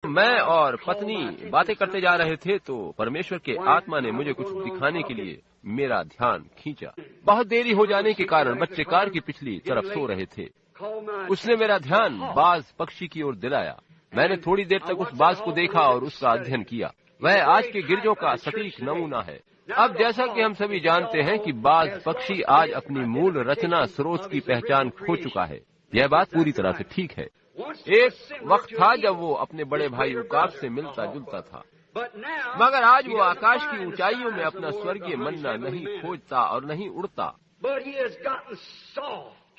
मैं और पत्नी बातें करते जा रहे थे तो परमेश्वर के आत्मा ने मुझे कुछ दिखाने के लिए मेरा ध्यान खींचा। बहुत देरी हो जाने के कारण बच्चे कार की पिछली तरफ सो रहे थे। उसने मेरा ध्यान बाज पक्षी की ओर दिलाया। मैंने थोड़ी देर तक उस बाज को देखा और उसका अध्ययन किया। वह आज के गिरजों का सटीक नमूना है। अब जैसा कि हम सभी जानते हैं कि बाज पक्षी आज अपनी मूल रचना स्रोत की पहचान खो चुका है। यह बात पूरी तरह से ठीक है। एक वक्त था जब वो अपने बड़े भाई उकाब से मिलता जुलता था, मगर आज वो आकाश की ऊंचाइयों में अपना स्वर्गीय मन्ना नहीं खोजता और नहीं उड़ता।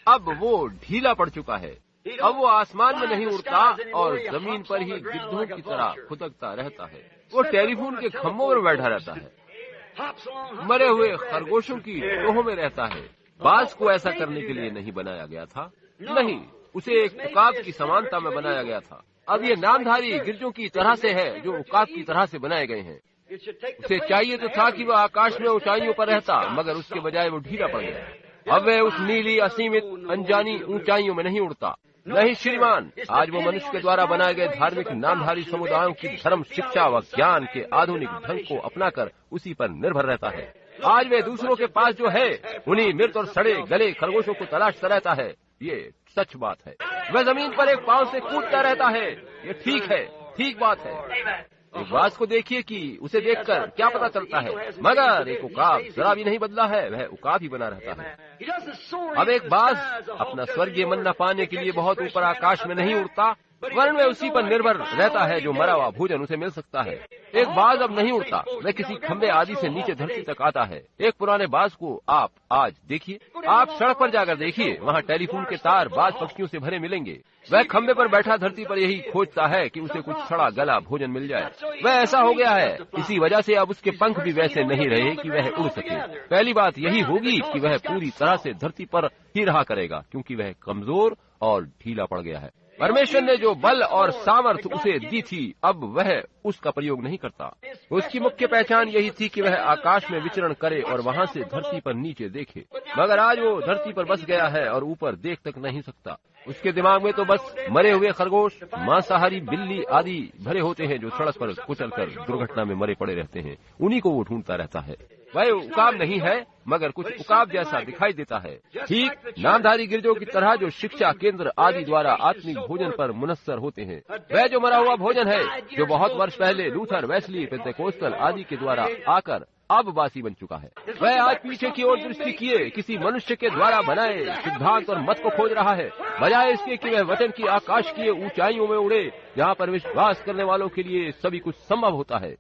अब वो ढीला पड़ चुका है। अब वो आसमान में नहीं उड़ता और जमीन पर ही गिद्धों की तरह खुदकता रहता है। वो टेलीफोन के खंभों पर बैठा रहता है, मरे हुए खरगोशों की टोहों में रहता है। बाज को ऐसा करने के लिए नहीं बनाया गया था, नहीं, उसे एक उकाब की समानता में बनाया गया था। अब ये नामधारी गिरजों की तरह से है जो उकाब की तरह से बनाए गए हैं। उसे चाहिए तो था कि वह आकाश में ऊंचाइयों पर रहता, मगर उसके बजाय वो ढीला पड़ गया। अब वह उस नीली असीमित अनजानी ऊंचाइयों में नहीं उड़ता। नहीं श्रीमान, आज वो मनुष्य के द्वारा बनाए गए धार्मिक नामधारी समुदायों की धर्म शिक्षा व ज्ञान के आधुनिक ढंग को अपनाकर उसी पर निर्भर रहता है। आज वे दूसरों के पास जो है उन्हीं मृत और सड़े गले खरगोशों को तलाशता रहता है। ये सच बात है। वह जमीन पर एक पांव से कूदता रहता है। ये ठीक है, ठीक बात है। एक बाज को देखिए कि उसे देखकर क्या पता चलता है, मगर एक उकाब जरा भी नहीं बदला है, वह उकाब ही बना रहता है। अब एक बाज अपना स्वर्गीय मन्ना पाने के लिए बहुत ऊपर आकाश में नहीं उड़ता, वरन वह उसी पर निर्भर रहता है जो मरा हुआ भोजन उसे मिल सकता है। एक बाज अब नहीं उड़ता, वह किसी खंबे आदि से नीचे धरती तक आता है। एक पुराने बाज को आप आज देखिए, आप सड़क पर जाकर देखिए, वहाँ टेलीफोन के तार बाज पक्षियों से भरे मिलेंगे। वह खंबे पर बैठा धरती पर यही खोजता है कि उसे कुछ सड़ा गला भोजन मिल जाए। वह ऐसा हो गया है, इसी वजह से अब उसके पंख भी वैसे नहीं रहे कि वह उड़ सके। पहली बात यही होगी कि वह पूरी तरह से धरती पर ही रहा करेगा, क्योंकि वह कमजोर और ढीला पड़ गया है। परमेश्वर ने जो बल और सामर्थ उसे दी थी, अब वह उसका प्रयोग नहीं करता। उसकी मुख्य पहचान यही थी कि वह आकाश में विचरण करे और वहाँ से धरती पर नीचे देखे, मगर आज वो धरती पर बस गया है और ऊपर देख तक नहीं सकता। उसके दिमाग में तो बस मरे हुए खरगोश, मांसाहारी बिल्ली आदि भरे होते हैं जो सड़क पर कुचलकर दुर्घटना में मरे पड़े रहते हैं। उन्हीं को वो ढूंढता रहता है। वह उकाब नहीं है, मगर कुछ उकाब जैसा दिखाई देता है, ठीक नामधारी गिरजों की तरह जो शिक्षा केंद्र आदि द्वारा आत्मिक भोजन पर मुनस्सर होते हैं। वह जो मरा हुआ भोजन है जो बहुत वर्ष पहले लूथर, वेस्ली, पेंटेकोस्टल आदि के द्वारा आकर अब बासी बन चुका है। वह आज पीछे की ओर दृष्टि किए किसी मनुष्य के द्वारा बनाए सिद्धांत और मत को खोज रहा है, बजाय इसके कि वह वचन की आकाश की ऊंचाइयों में उड़े, जहाँ पर विश्वास करने वालों के लिए सभी कुछ संभव होता है।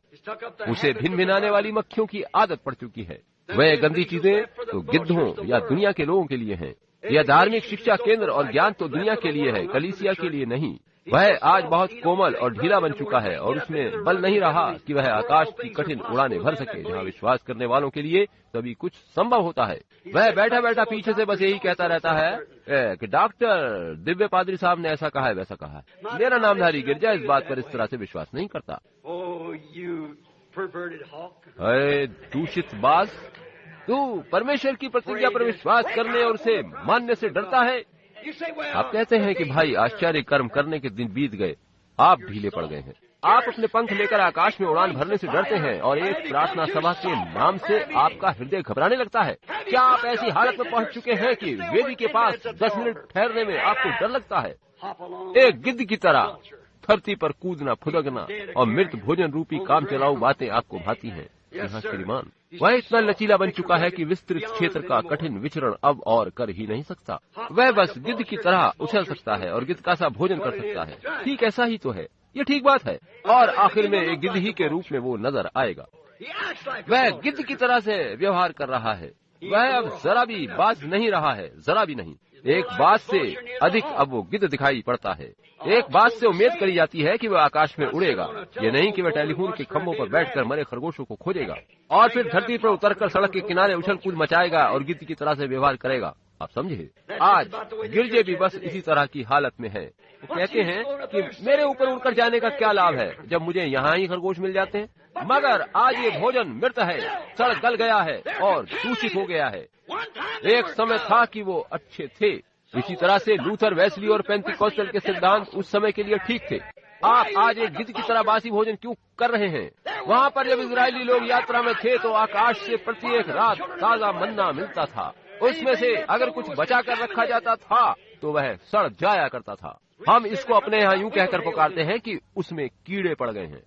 उसे भिन भिनाने वाली मक्खियों की आदत पड़ चुकी है। वह गंदी चीजें तो गिद्धों या दुनिया के लोगों के लिए हैं। यह धार्मिक शिक्षा केंद्र और ज्ञान तो दुनिया के लिए है, कलीसिया के लिए नहीं। वह आज बहुत कोमल और ढीला बन चुका है और उसमें बल नहीं रहा कि वह आकाश की कठिन उड़ाने भर सके, जहाँ विश्वास करने वालों के लिए सभी कुछ संभव होता है। वह बैठा बैठा पीछे से बस यही कहता रहता है कि डॉक्टर, दिव्य पादरी साहब ने ऐसा कहा है, वैसा कहा है। मेरा नामधारी गिरजा इस बात पर इस तरह से विश्वास नहीं करता। अरे दूषित बाज, तू परमेश्वर की प्रतिज्ञा पर विश्वास करने और उसे मानने से डरता है। आप कहते हैं कि भाई आश्चर्य कर्म करने के दिन बीत गए, आप ढीले पड़ गए हैं। आप अपने पंख लेकर आकाश में उड़ान भरने से डरते हैं और एक प्रार्थना सभा के नाम से आपका हृदय घबराने लगता है। क्या आप ऐसी हालत में पहुंच चुके हैं कि वेदी के पास 10 मिनट ठहरने में आपको डर लगता है? एक गिद्ध की तरह धरती पर कूदना, फुदकना और मृत भोजन रूपी काम चलाऊ बातें आपको भाती हैं। यहाँ श्रीमान, वह इतना लचीला बन चुका है कि विस्तृत क्षेत्र का कठिन विचरण अब और कर ही नहीं सकता। वह बस गिद्ध की तरह उछल सकता है और गिद्ध का सा भोजन कर सकता है। ठीक ऐसा ही तो है, ये ठीक बात है। और आखिर में एक गिद्ध ही के रूप में वो नजर आएगा। वह गिद्ध की तरह से व्यवहार कर रहा है। वह अब जरा भी बाज नहीं रहा है, जरा भी नहीं। एक बाज से अधिक अब वो गिद्ध दिखाई पड़ता है। एक बाज से उम्मीद करी जाती है कि वह आकाश में उड़ेगा, ये नहीं कि वह टेलीफोन के खंभों पर बैठकर मरे खरगोशों को खोजेगा और फिर धरती पर उतरकर सड़क के किनारे उछल कूद मचाएगा और गिद्ध की तरह से व्यवहार करेगा। आप समझे? आज गिरजे भी बस इसी तरह की हालत में है। वो कहते हैं कि मेरे ऊपर उड़कर जाने का क्या लाभ है जब मुझे यहाँ ही खरगोश मिल जाते हैं। मगर आज ये भोजन मृत है, सड़ गल गया है और दूषित हो गया है। एक समय था कि वो अच्छे थे। इसी तरह से लूथर, वेस्ली और पेंटिकॉस्टल के सिद्धांत उस समय के लिए ठीक थे। आप आज एक गिद्ध की तरह बासी भोजन क्यों कर रहे हैं? वहाँ पर जब इजरायली लोग यात्रा में थे तो आकाश से प्रत्येक रात ताजा मन्ना मिलता था। उसमें से अगर कुछ बचा कर रखा जाता था तो वह सड़ जाया करता था। हम इसको अपने यहाँ यूं कहकर पुकारते हैं कि उसमें कीड़े पड़ गए हैं।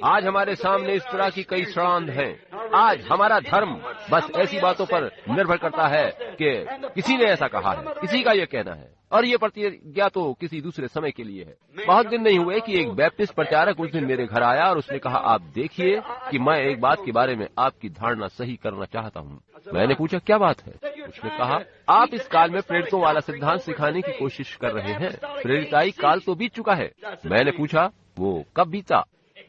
आज हमारे सामने इस तरह की कई सड़ांध हैं। आज हमारा धर्म बस ऐसी बातों पर निर्भर करता है कि किसी ने ऐसा कहा है, किसी का ये कहना है, और ये प्रतिज्ञा तो किसी दूसरे समय के लिए है। बहुत दिन नहीं हुए कि एक बैप्टिस्ट प्रचारक उस दिन मेरे घर आया और उसने कहा, आप देखिए कि मैं एक बात के बारे में आपकी धारणा सही करना चाहता हूँ। मैंने पूछा, क्या बात है? उसने कहा, आप इस काल में प्रेरितों वाला सिद्धांत सिखाने की कोशिश कर रहे हैं। प्रेरिताई काल तो बीत चुका है। मैंने पूछा, वो कब बीता?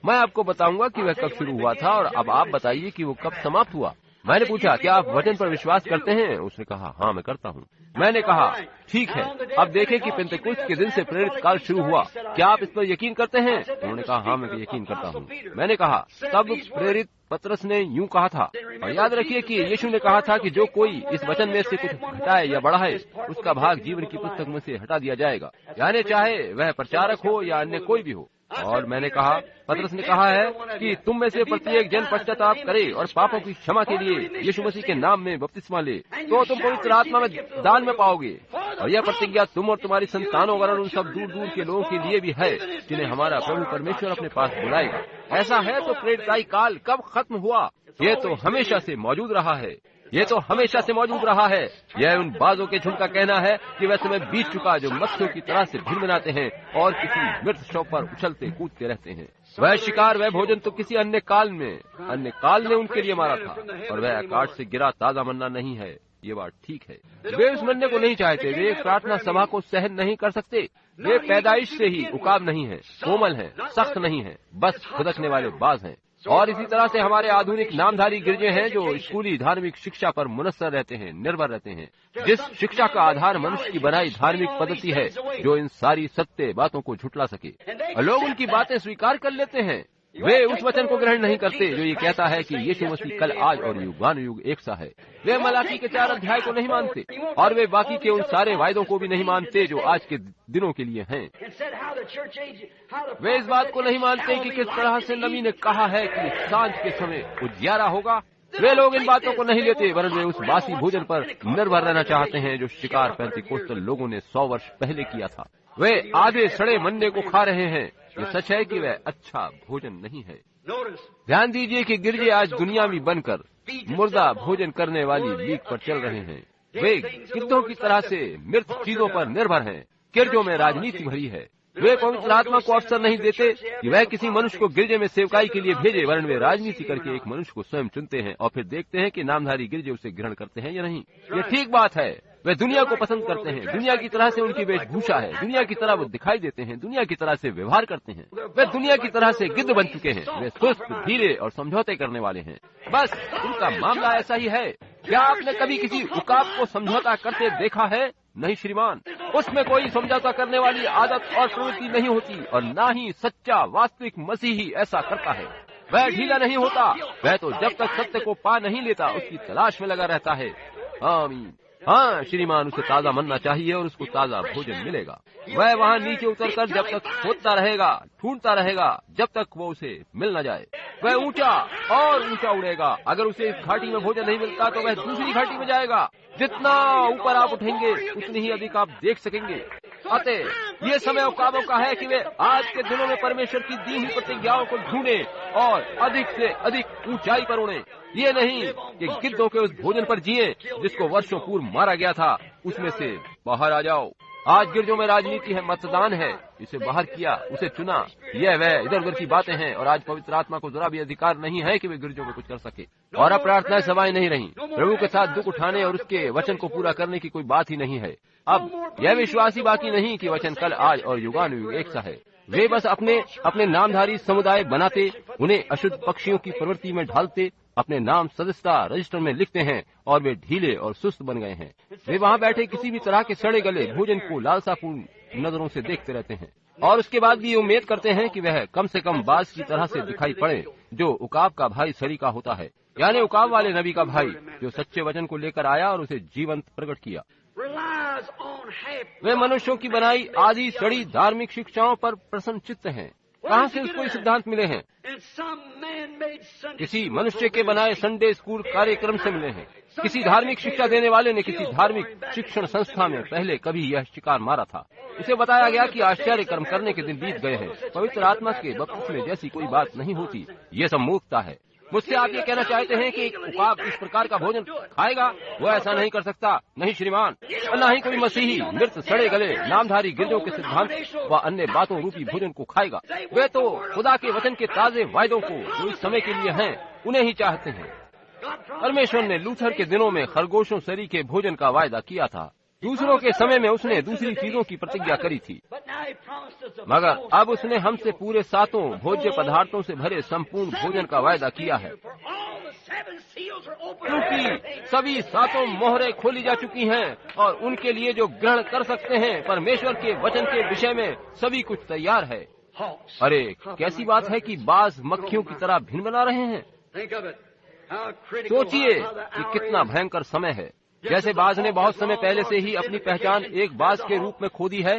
मैं आपको बताऊंगा कि वह कब शुरू हुआ था, और अब आप बताइए कि वो कब समाप्त हुआ। मैंने पूछा, क्या आप वचन पर विश्वास करते हैं? उसने कहा, हाँ मैं करता हूँ। मैंने कहा, ठीक है, अब देखें कि पेंतेकुस्त के दिन से प्रेरित काल शुरू हुआ। क्या आप इस पर यकीन करते हैं? उन्होंने कहा, हाँ मैं यकीन करता हूँ। मैंने कहा, तब प्रेरित पतरस ने यूं कहा था, और याद रखिए कि यीशु ने कहा था कि जो कोई इस वचन में से कुछ घटाए या बढ़ाए उसका भाग जीवन की पुस्तक में से हटा दिया जाएगा, यानी चाहे वह प्रचारक हो या अन्य कोई भी हो। और मैंने कहा, पतरस ने कहा है कि तुम में से प्रत्येक जन पश्चाताप करे और पापों की क्षमा के लिए यीशु मसीह के नाम में बपतिस्मा ले, तो तुम पवित्र आत्मा में दान में पाओगे। और यह प्रतिज्ञा तुम और तुम्हारी संतानों वरन उन सब दूर दूर के लोगों के लिए भी है जिन्हें हमारा प्रभु परमेश्वर अपने पास बुलाएगा। ऐसा है तो प्रेरिताई काल कब खत्म हुआ? ये तो हमेशा से मौजूद रहा है। ये तो हमेशा से मौजूद रहा है। यह उन बाजों के झुंड का कहना है कि वह समय बीत चुका जो मत्स्यों की तरह से भिड़ बनाते हैं और किसी मृत शव पर उछलते कूदते रहते हैं। वह शिकार, वह भोजन तो किसी अन्य काल ने उनके लिए मारा था, और वह आकाश से गिरा ताजा मन्ना नहीं है। ये बात ठीक है। वे उस मन्ने को नहीं चाहते। वे एक प्रार्थना सभा को सहन नहीं कर सकते। वे पैदाइश से ही उकाब नहीं है, कोमल है, सख्त नहीं है, बस खुदकने वाले बाज हैं। और इसी तरह से हमारे आधुनिक नामधारी गिरजे हैं जो स्कूली धार्मिक शिक्षा पर मुनस्सर रहते हैं, निर्भर रहते हैं, जिस शिक्षा का आधार मनुष्य की बनाई धार्मिक पद्धति है जो इन सारी सत्य बातों को झुटला सके। और लोग उनकी बातें स्वीकार कर लेते हैं। वे उस वचन को ग्रहण नहीं करते जो ये कहता है कि यीशु मसीह कल, आज और युगानुयुग एक सा है। वे मलाकी के 4 अध्याय को नहीं मानते, और वे बाकी के उन सारे वायदों को भी नहीं मानते जो आज के दिनों के लिए हैं। वे इस बात को नहीं मानते कि किस तरह से नबी ने कहा है कि सांझ के समय उजियारा होगा। वे लोग इन बातों को नहीं लेते, वरन वे उस बासी भोजन पर निर्भर रहना चाहते हैं जो शिकार पेंतीकोस्tal लोगों ने 100 वर्ष पहले किया था। वे आधे सड़े मन्ने को खा रहे हैं। ये सच है कि वह अच्छा भोजन नहीं है। ध्यान दीजिए कि गिरजे आज दुनिया में बनकर मुर्दा भोजन करने वाली लीक पर चल रहे हैं। वे गिद्धों की तरह से मृत चीजों पर निर्भर हैं। गिरजों में राजनीति भरी है। वे पवित्र आत्मा को अवसर नहीं देते कि वह किसी मनुष्य को गिरजे में सेवकाई के लिए भेजे, वरन वे राजनीति करके एक मनुष्य को स्वयं चुनते हैं और फिर देखते हैं कि नामधारी गिरजे उसे ग्रहण करते हैं या नहीं। ये ठीक बात है। वे दुनिया को पसंद करते हैं। दुनिया की तरह से उनकी वेशभूषा है। दुनिया की तरह वो दिखाई देते हैं। दुनिया की तरह से व्यवहार करते हैं। वे दुनिया की तरह से गिद्ध बन चुके हैं। वे सुस्त, धीरे और समझौते करने वाले हैं। बस उनका मामला ऐसा ही है। क्या आपने कभी किसी उकाब को समझौता करते देखा है? नहीं श्रीमान, उसमें कोई समझौता करने वाली आदत और प्रवृत्ति नहीं होती, और न ही सच्चा वास्तविक मसीही ऐसा करता है। वह ढीला नहीं होता। वह तो जब तक सत्य को पा नहीं लेता उसकी तलाश में लगा रहता है। आमीन। हाँ श्रीमान, उसे ताजा मन्ना चाहिए और उसको ताजा भोजन मिलेगा। वह वहाँ नीचे उतरकर जब तक खोदता रहेगा, ढूंढता रहेगा, जब तक वो उसे मिल न जाए। वह ऊंचा और ऊंचा उड़ेगा। अगर उसे इस घाटी में भोजन नहीं मिलता तो वह दूसरी घाटी में जाएगा। जितना ऊपर आप उठेंगे उतनी ही अधिक आप देख सकेंगे। अतः ये समय उकाबों का है कि वे आज के दिनों में परमेश्वर की दी हुई प्रतिज्ञाओं को ढूंढें और अधिक से अधिक ऊंचाई पर उड़ें। ये नहीं कि गिद्धों के उस भोजन पर जिए जिसको वर्षों पूर्व मारा गया था, उसमें से बाहर आ जाओ। आज गिरजों में राजनीति है, मतदान है, इसे बाहर किया, उसे चुना, यह वह इधर उधर की बातें हैं। और आज पवित्र आत्मा को जरा भी अधिकार नहीं है कि वे गिरजों में कुछ कर सके। और अब प्रार्थनाएं सभाएं नहीं रही। प्रभु के साथ दुख उठाने और उसके वचन को पूरा करने की कोई बात ही नहीं है। अब यह विश्वासी बाकी नहीं कि वचन कल, आज और युगानुयुग एक सा है। वे बस अपने नामधारी समुदाय बनाते, उन्हें अशुद्ध पक्षियों की प्रवृत्ति में ढालते, अपने नाम सदस्यता रजिस्टर में लिखते हैं, और वे ढीले और सुस्त बन गए हैं। वे वहाँ बैठे किसी भी तरह के सड़े गले भोजन को लालसापूर्ण नजरों से देखते रहते हैं, और उसके बाद भी उम्मीद करते हैं कि वह कम से कम बाज की तरह से दिखाई पड़े जो उकाब का भाई सरी का होता है, यानी उकाब वाले नबी का भाई जो सच्चे वचन को लेकर आया और उसे जीवंत प्रकट किया। वे मनुष्यों की बनाई आदि सड़ी धार्मिक शिक्षाओं पर प्रसन्न चित्त हैं। कहाँ से उसको ये सिद्धांत मिले हैं? किसी मनुष्य के बनाए संडे स्कूल कार्यक्रम से मिले हैं। किसी धार्मिक शिक्षा देने वाले ने किसी धार्मिक शिक्षण संस्था में पहले कभी यह शिकार मारा था। उसे बताया गया कि आश्चर्य कर्म करने के दिन बीत गए हैं, पवित्र आत्मा के बपतिस्मे जैसी कोई बात नहीं होती। ये सब मूर्खता है। मुझसे आप ये कहना चाहते हैं कि एक उकाब इस प्रकार का भोजन खाएगा? वो ऐसा नहीं कर सकता। नहीं श्रीमान, न ही कोई मसीही मृत सड़े गले नामधारी गिरजों के सिद्धांत व अन्य बातों रूपी भोजन को खाएगा। वे तो खुदा के वचन के ताजे वायदों को जो इस समय के लिए हैं उन्हें ही चाहते हैं। परमेश्वर ने लूथर के दिनों में खरगोशों सरी के भोजन का वायदा किया था। दूसरों के समय में उसने दूसरी चीजों की प्रतिज्ञा करी थी, मगर अब उसने हमसे पूरे 7 भोज्य पदार्थों से भरे संपूर्ण भोजन का वायदा किया है। क्योंकि सभी 7 मोहरें खोली जा चुकी हैं और उनके लिए जो ग्रहण कर सकते हैं परमेश्वर के वचन के विषय में सभी कुछ तैयार है। अरे कैसी बात है कि बाज मक्खियों की तरह भिन बना रहे हैं। सोचिए कि कितना भयंकर समय है। जैसे बाज ने बहुत समय पहले से ही अपनी पहचान एक बाज के रूप में खो दी है,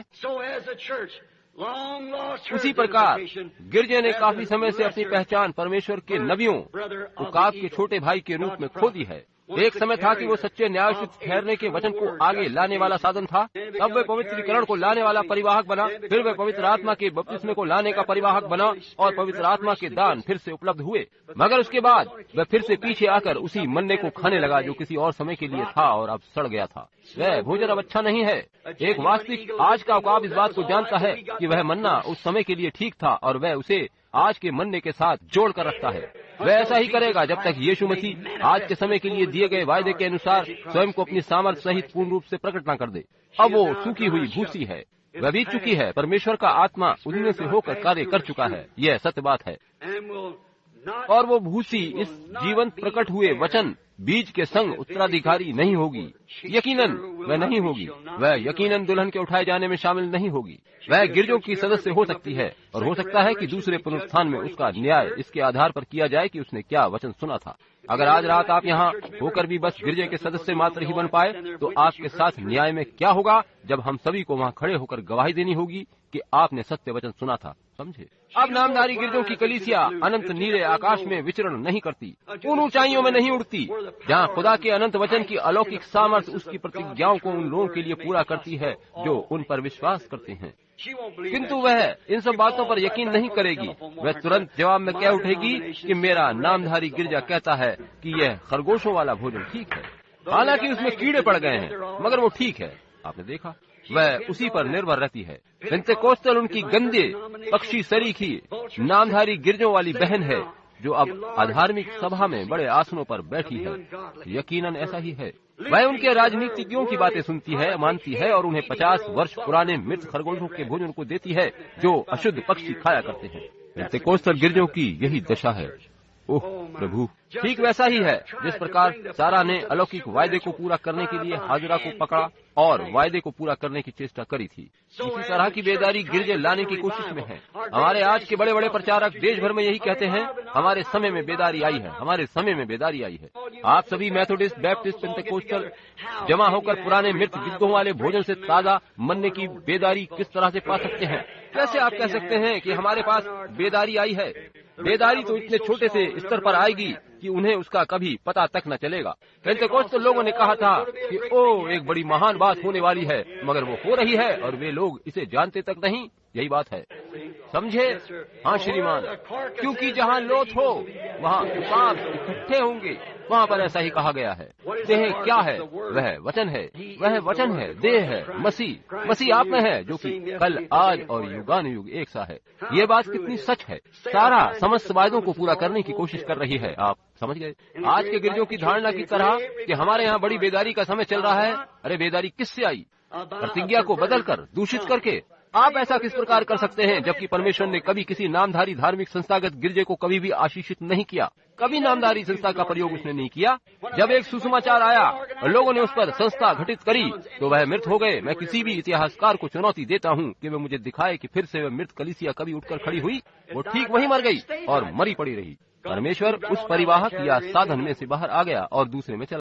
उसी प्रकार गिरजे ने काफी समय से अपनी पहचान परमेश्वर के नबियों उकाब के छोटे भाई के रूप में खो दी है। एक समय था कि वो सच्चे न्यायोचित ठहरने के वचन को आगे लाने वाला साधन था। तब वे पवित्रीकरण को लाने वाला परिवाहक बना। फिर वे पवित्र आत्मा के बपतिस्मे को लाने का परिवाहक बना और पवित्र आत्मा के दान फिर से उपलब्ध हुए। मगर उसके बाद वह फिर से पीछे आकर उसी मन्ने को खाने लगा जो किसी और समय के लिए था और अब सड़ गया था। वह भोजन अब अच्छा नहीं है। एक वास्तविक आज का उकाब इस बात को जानता है कि वह मन्ना उस समय के लिए ठीक था और वह उसे आज के मन्ने के साथ जोड़ कर रखता है। वह ऐसा ही करेगा जब तक यीशु मसीह आज के समय के लिए दिए गए वायदे के अनुसार स्वयं को अपनी सामर्थ्य सहित पूर्ण रूप से प्रकट न कर दे। अब वो सूखी हुई भूसी है, वह बीत चुकी है। परमेश्वर का आत्मा उनमें से होकर कार्य कर चुका है। यह सत्य बात है। और वो भूसी इस जीवंत प्रकट हुए वचन बीज के संग उत्तराधिकारी नहीं होगी। यकीनन वह नहीं होगी। वह यकीनन दुल्हन के उठाए जाने में शामिल नहीं होगी। वह गिरजों की सदस्य हो सकती है और हो सकता है कि दूसरे पुनरुत्थान में उसका न्याय इसके आधार पर किया जाए कि उसने क्या वचन सुना था। अगर आज रात आप यहाँ होकर भी बस गिरजे के सदस्य मात्र ही बन पाए तो आपके साथ न्याय में क्या होगा जब हम सभी को वहाँ खड़े होकर गवाही देनी होगी कि आपने सत्य वचन सुना था। समझे? अब नामधारी गिरजों की कलीसिया अनंत नीले आकाश में विचरण नहीं करती, उन ऊंचाइयों में नहीं उड़ती जहाँ खुदा के अनंत वचन की अलौकिक सामर्थ्य उसकी प्रतिज्ञाओं को उन लोगों के लिए पूरा करती है जो उन पर विश्वास करते हैं। किंतु वह इन सब बातों पर यकीन नहीं करेगी। वह तुरंत जवाब में कह उठेगी कि मेरा नामधारी गिरजा कहता है कि यह खरगोशों वाला भोजन ठीक है। हालांकि उसमें कीड़े पड़ गए हैं मगर वो ठीक है। आपने देखा, वह उसी पर निर्भर रहती है। पेंतेकोस्टल उनकी गंदे पक्षी सरीखी नामधारी गिरजों वाली बहन है जो अब अधार्मिक सभा में बड़े आसनों पर बैठी है। यकीनन ऐसा ही है। वह उनके राजनीतिज्ञों की बातें सुनती है, मानती है और उन्हें 50 वर्ष पुराने मृत खरगोशों के भोजन को देती है जो अशुद्ध पक्षी खाया करते हैं। पेंतेकोस्टल गिरजों की यही दशा है। ओह प्रभु, ठीक वैसा ही है जिस प्रकार सारा ने अलौकिक वायदे को पूरा करने के लिए हाजिरा को पकड़ा और वायदे को पूरा करने की चेष्टा करी थी। इसी तरह की बेदारी गिरजे लाने की कोशिश में है। हमारे आज के बड़े बड़े प्रचारक देश भर में यही कहते हैं, हमारे समय में बेदारी आई है, हमारे समय में बेदारी आई है। आप सभी मेथोडिस्ट, बैप्टिस्ट, पेंतेकोस्टल जमा होकर पुराने मृत गिद्धों वाले भोजन से ताजा मन्ने की बेदारी किस तरह से पा सकते हैं? कैसे आप कह सकते हैं कि हमारे पास बेदारी आई है? बेदारी तो इतने छोटे से स्तर पर आएगी कि उन्हें उसका कभी पता तक न चलेगा। पेंतेकोस्टल लोगों ने कहा था कि ओ एक बड़ी महान बात होने वाली है, मगर वो हो रही है और वे लोग इसे जानते तक नहीं। यही बात है, समझे? हाँ श्रीमान, क्योंकि जहाँ लोथ हो वहाँ उकाब इकट्ठे होंगे। वहाँ पर ऐसा ही कहा गया है। देह क्या है? वह वचन है। वह वचन है, देह है, मसीह। मसीह आप में है जो कि कल, आज और युगानुयुग एक सा है। ये बात कितनी सच है। सारा समस्त वायदों को पूरा करने की कोशिश कर रही है। आप समझ गए? आज के गिरजों की धारणा की तरह कि हमारे यहाँ बड़ी बेदारी का समय चल रहा है। अरे बेदारी किससे आई? प्रतिज्ञा को बदल कर, दूषित करके। आप ऐसा किस प्रकार कर सकते हैं जबकि परमेश्वर ने कभी किसी नामधारी धार्मिक संस्थागत गिरजे को कभी भी आशीषित नहीं किया? कभी नामधारी संस्था का प्रयोग उसने नहीं किया। जब एक सुसमाचार आया और लोगों ने उस पर संस्था घटित करी तो वह मृत हो गए। मैं किसी भी इतिहासकार को चुनौती देता हूँ कि वह मुझे दिखाए कि फिर से वह मृत कलीसिया कभी उठकर खड़ी हुई। वो ठीक वहीं मर गई और मरी पड़ी रही। परमेश्वर उस परिवाहक या साधन में से बाहर आ गया और दूसरे में चला